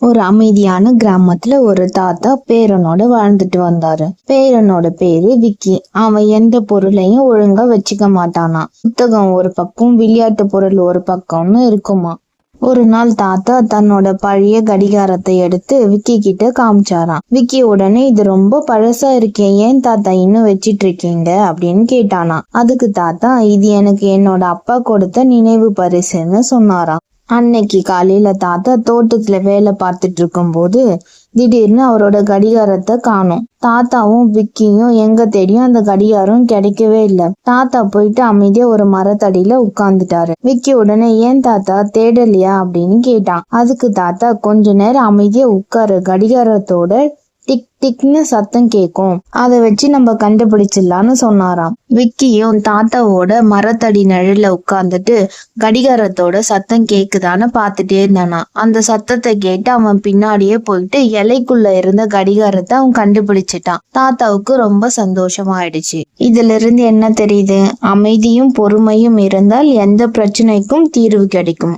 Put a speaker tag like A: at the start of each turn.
A: ஒரு அமைதியான கிராமத்துல ஒரு தாத்தா பேரனோட வாழ்ந்துட்டு வந்தாரு. பேரனோட பேரு விக்கி. அவன் எந்த பொருளையும் ஒழுங்கா வச்சுக்க மாட்டானா. புத்தகம் ஒரு பக்கம், விளையாட்டு பொருள் ஒரு பக்கம்னு இருக்குமா. ஒரு நாள் தாத்தா தன்னோட பழைய கடிகாரத்தை எடுத்து விக்கி கிட்ட காமிச்சாராம். விக்கி உடனே, இது ரொம்ப பழசா இருக்கே, ஏன் தாத்தா இன்னும் வச்சிட்டு இருக்கீங்க அப்படின்னு கேட்டானா. அதுக்கு தாத்தா, இது எனக்கு என்னோட அப்பா கொடுத்த நினைவு பரிசுன்னு சொன்னாராம். அன்னைக்கு காலையில தாத்தா தோட்டத்துல வேலை பார்த்துட்டு இருக்கும் போது திடீர்னு அவரோட கடிகாரத்தை காணோம். தாத்தாவும் விக்கியும் எங்க தேடியும் அந்த கடிகாரம் கிடைக்கவே இல்லை. தாத்தா போயிட்டு அமைதியா ஒரு மரத்தடியில உட்கார்ந்துட்டாரு. விக்கி உடனே, ஏன் தாத்தா தேடலையா அப்படின்னு கேட்டான். அதுக்கு தாத்தா, கொஞ்ச நேரம் அமைதியா உட்காரு, கடிகாரத்தோட டிக் டிக்னு சத்தம் கேட்கும், அதை வச்சு நம்ம கண்டுபிடிச்சிடலான்னு சொன்னாராம். விக்கியும் தாத்தாவோட மரத்தடி நிழல்ல உட்கார்ந்துட்டு கடிகாரத்தோட சத்தம் கேக்குதான்னு பார்த்துட்டே இருந்தானா. அந்த சத்தத்தை கேட்டு அவன் பின்னாடியே போயிட்டு இலைக்குள்ள இருந்த கடிகாரத்தை அவன் கண்டுபிடிச்சிட்டான். தாத்தாவுக்கு ரொம்ப சந்தோஷமாயிடுச்சு. இதுல இருந்து என்ன தெரியுது? அமைதியும் பொறுமையும் இருந்தால் எந்த பிரச்சனைக்கும் தீர்வு கிடைக்கும்.